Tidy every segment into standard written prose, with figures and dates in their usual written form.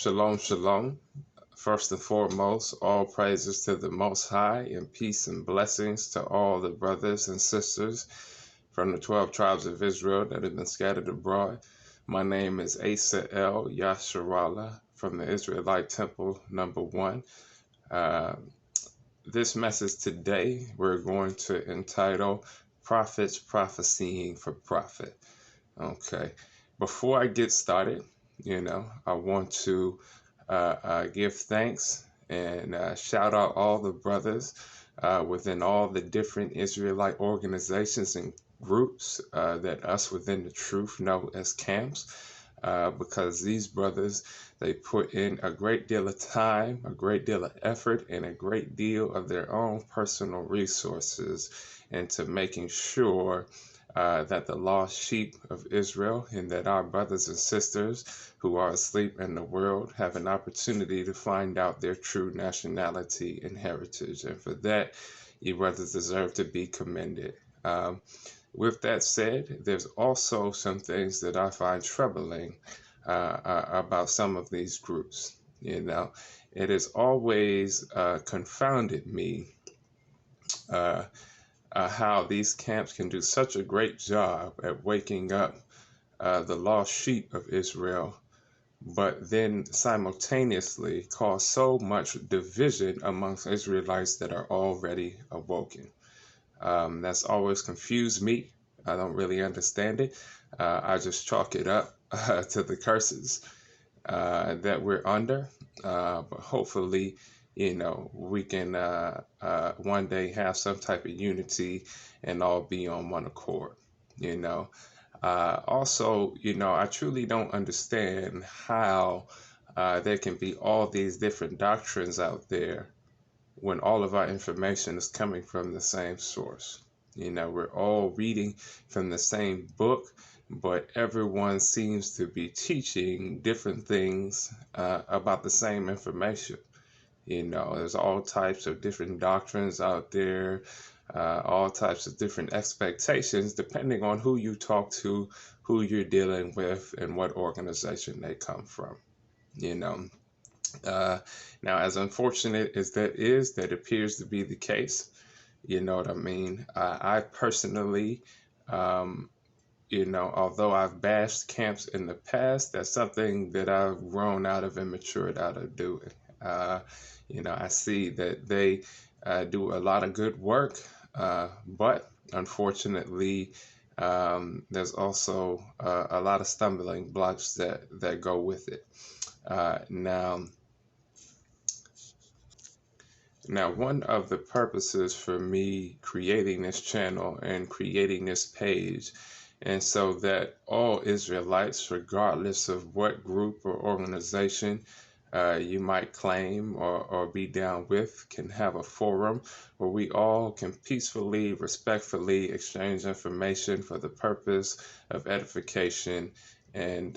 Shalom, shalom. First and foremost, all praises to the Most High, and peace and blessings to all the brothers and sisters from the 12 tribes of Israel that have been scattered abroad. My name is Asa El Yasharallah from the Israelite Temple number 1. This message today we're going to entitle Prophets Prophesying for Profit. Okay. Before I get started, I want to give thanks and shout out all the brothers within all the different Israelite organizations and groups that us within the truth know as camps, because these brothers, they put in a great deal of time, a great deal of effort, and a great deal of their own personal resources into making sure that the lost sheep of Israel and that our brothers and sisters who are asleep in the world have an opportunity to find out their true nationality and heritage. And for that, you brothers deserve to be commended. With that said, there's also some things that I find troubling about some of these groups. It has always confounded me how these camps can do such a great job at waking up the lost sheep of Israel, but then simultaneously cause so much division amongst Israelites that are already awoken. That's always confused me. I don't really understand it. I just chalk it up to the curses that we're under. But hopefully, we can one day have some type of unity and all be on one accord. Also, I truly don't understand how there can be all these different doctrines out there when all of our information is coming from the same source. We're all reading from the same book, but everyone seems to be teaching different things about the same information. There's all types of different doctrines out there, all types of different expectations, depending on who you talk to, who you're dealing with, and what organization they come from. Now, as unfortunate as that appears to be the case, you know what I mean? I personally, although I've bashed camps in the past, that's something that I've grown out of and matured out of doing. I see that they do a lot of good work, but unfortunately, there's also a lot of stumbling blocks that go with it. Now, one of the purposes for me creating this channel and creating this page, and so that all Israelites, regardless of what group or organization you might claim or be down with, can have a forum where we all can peacefully, respectfully exchange information for the purpose of edification and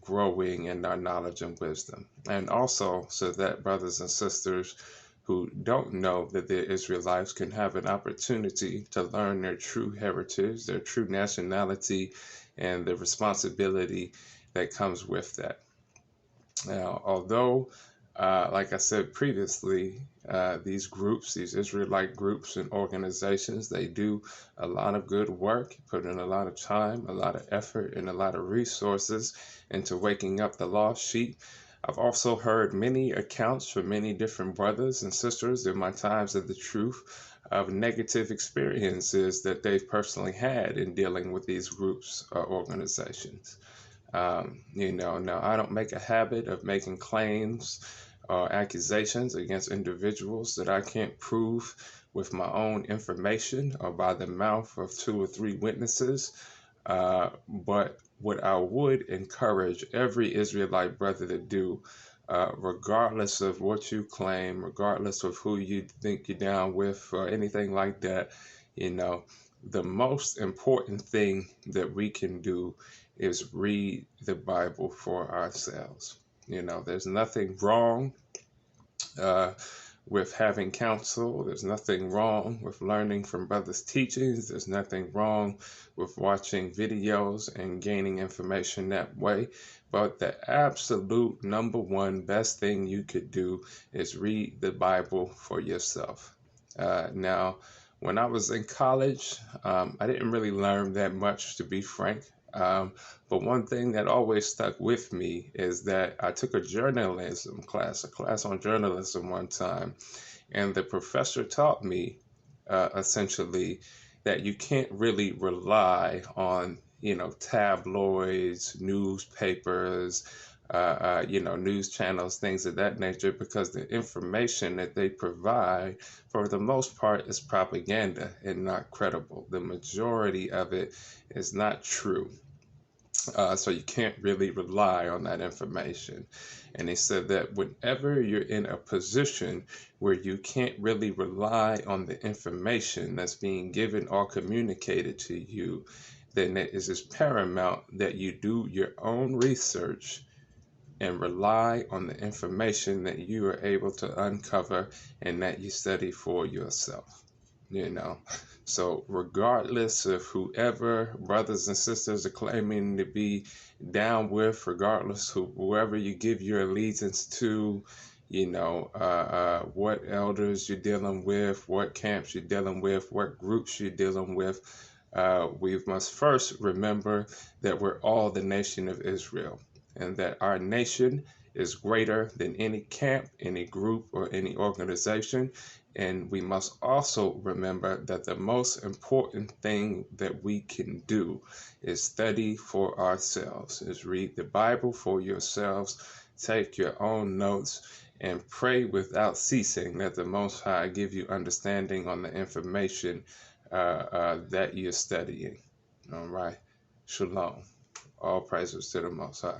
growing in our knowledge and wisdom. And also so that brothers and sisters who don't know that they're Israelites can have an opportunity to learn their true heritage, their true nationality, and the responsibility that comes with that. Now, although, like I said previously, these groups, these Israelite groups and organizations, they do a lot of good work, put in a lot of time, a lot of effort, and a lot of resources into waking up the lost sheep. I've also heard many accounts from many different brothers and sisters in my times of the truth of negative experiences that they've personally had in dealing with these groups or organizations. Now I don't make a habit of making claims or accusations against individuals that I can't prove with my own information or by the mouth of 2 or 3 witnesses. But what I would encourage every Israelite brother to do, regardless of what you claim, regardless of who you think you're down with or anything like that, the most important thing that we can do is read the Bible for ourselves. There's nothing wrong with having counsel. There's nothing wrong with learning from brothers' teachings. There's nothing wrong with watching videos and gaining information that way. But the absolute number one best thing you could do is read the Bible for yourself. Now, when I was in college, I didn't really learn that much, to be frank. But one thing that always stuck with me is that I took a journalism class, a class on journalism one time, and the professor taught me essentially that you can't really rely on, tabloids, newspapers, news channels, things of that nature, because the information that they provide, for the most part, is propaganda and not credible. The majority of it is not true. So you can't really rely on that information. And he said that whenever you're in a position where you can't really rely on the information that's being given or communicated to you, then it is paramount that you do your own research and rely on the information that you are able to uncover and that you study for yourself. So regardless of whoever brothers and sisters are claiming to be down with, regardless of whoever you give your allegiance to, what elders you're dealing with, what camps you're dealing with, what groups you're dealing with, we must first remember that we're all the nation of Israel, and that our nation is greater than any camp, any group, or any organization. And we must also remember that the most important thing that we can do is study for ourselves, is read the Bible for yourselves, take your own notes, and pray without ceasing that the Most High give you understanding on the information that you're studying. All right. Shalom. All praises to the Most High.